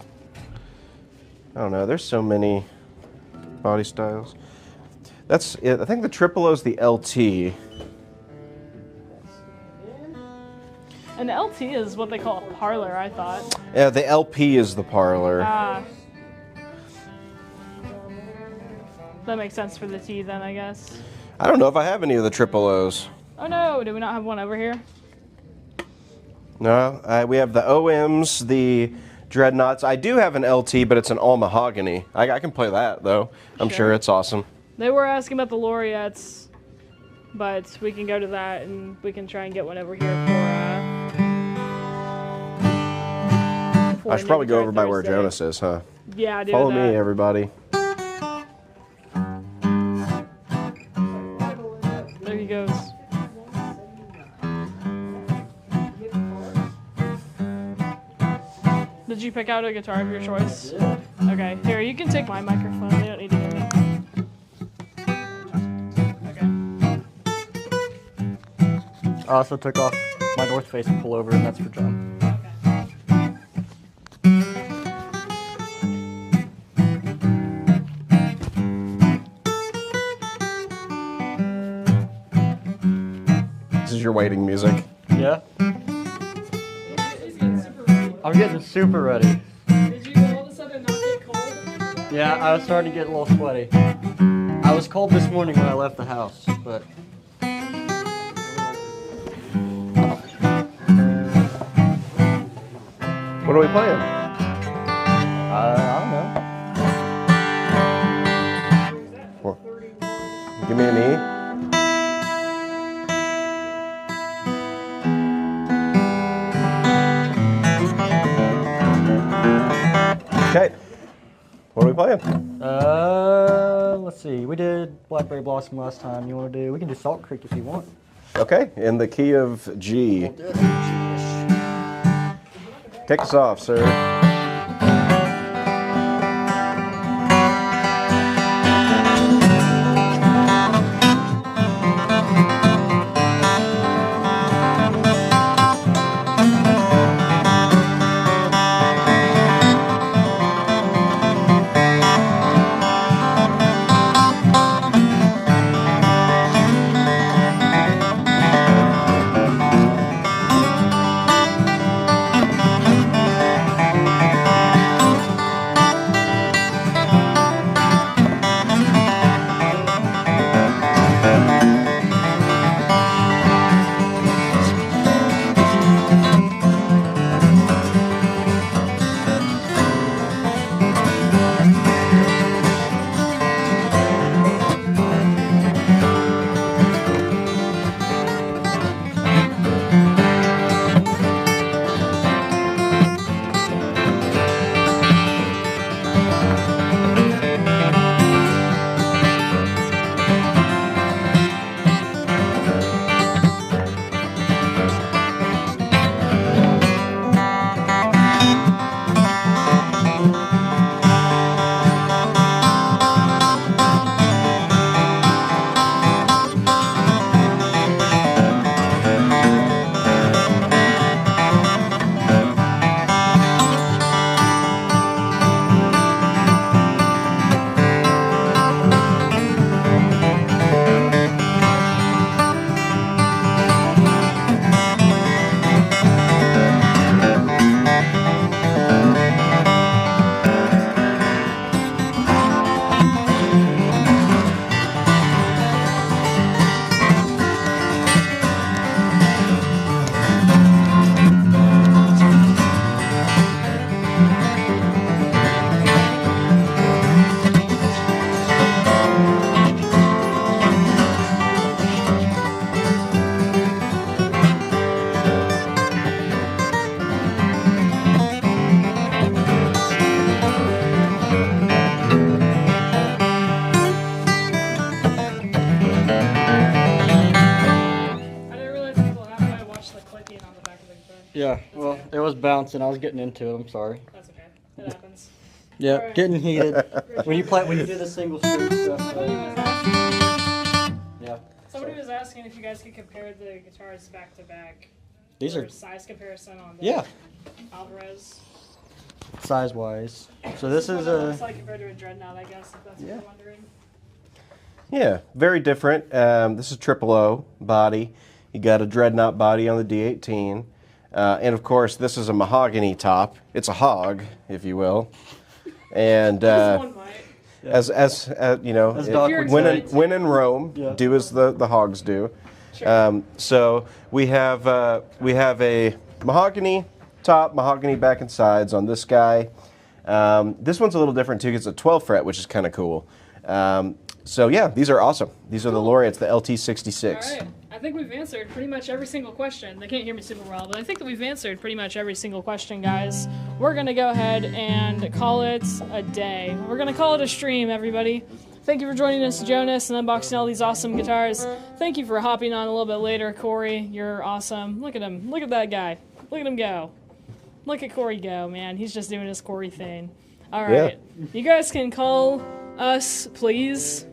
I don't know. There's so many body styles. That's it. I think the 000 is the LT. An LT is what they call a parlor, I thought. Yeah, the LP is the parlor. That makes sense for the T then, I guess. I don't know if I have any of the 000s. Oh no, do we not have one over here? No, we have the OMs, the Dreadnoughts. I do have an LT, but it's an all mahogany. I can play that, though. I'm sure it's awesome. They were asking about the laureates, but we can go to that, and we can try and get one over here for I should probably go over by where Jonas is, huh? Yeah, do Follow me, everybody. There he goes. Did you pick out a guitar of your choice? Yeah. Okay, here, you can take my microphone. You don't need to give it. Okay. I also took off my North Face pullover, and that's for John. This is your waiting music. Yeah. I'm getting super ready. Did you all of a sudden not get cold? Yeah, I was starting to get a little sweaty. I was cold this morning when I left the house, but... What are we playing? I don't know. Give me an E. Okay, what are we playing? Let's see. We did Blackberry Blossom last time. You want to do? We can do Salt Creek if you want. Okay, in the key of G. We'll do it in G-ish. Kick us off, sir. Yeah, well, it was bouncing. I was getting into it. I'm sorry. That's okay. It happens. Yeah, right. Getting heated. when you do the single string stuff. Yeah. Somebody was asking if you guys could compare the guitars back to back. These are size comparison on the Alvarez. Size-wise. So this is a. Looks like compared to a Dreadnought, I guess, if that's what you're wondering. Yeah, very different. This is triple O body. You got a Dreadnought body on the D18. And of course, this is a mahogany top. It's a hog, if you will. And as you know, when in Rome, do as the hogs do. Sure. So we have a mahogany top, mahogany back and sides on this guy. This one's a little different too because it's a 12 fret, which is kind of cool. So yeah, these are awesome. These are the laureates, the LT66. All right. I think we've answered pretty much every single question. They can't hear me super well, but I think that we've answered pretty much every single question, guys. We're going to go ahead and call it a day. We're going to call it a stream, everybody. Thank you for joining us, Jonas, and unboxing all these awesome guitars. Thank you for hopping on a little bit later, Cory. You're awesome. Look at him. Look at that guy. Look at him go. Look at Cory go, man. He's just doing his Cory thing. All right. Yeah. You guys can call us, please,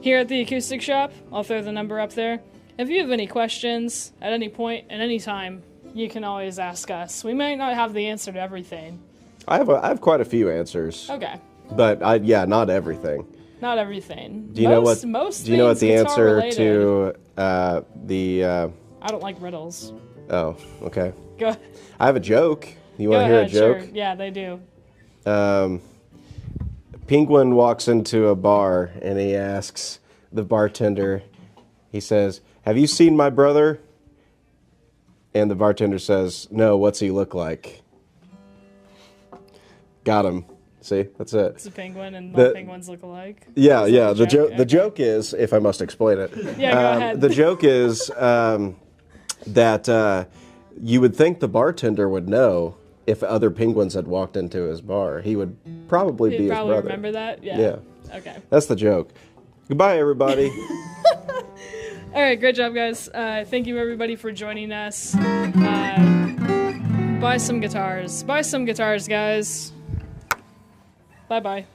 here at the Acoustic Shop. I'll throw the number up there. If you have any questions at any point, at any time, you can always ask us. We may not have the answer to everything. I have quite a few answers. Okay. But not everything. Not everything. Do you know what the answer to the? I don't like riddles. Oh, okay. Go ahead. I have a joke. You want to hear a joke? Sure. Yeah, they do. Penguin walks into a bar and he asks the bartender. He says, "Have you seen my brother?" And the bartender says, "No, what's he look like?" Got him. See, that's it. It's a penguin, and all penguins look alike. Yeah, yeah. The joke is, if I must explain it. Yeah, go ahead. The joke is that you would think the bartender would know if other penguins had walked into his bar. He would probably be his brother. Probably remember that. Yeah. Yeah. Okay. That's the joke. Goodbye, everybody. All right, great job, guys. Thank you, everybody, for joining us. Buy some guitars. Buy some guitars, guys. Bye-bye.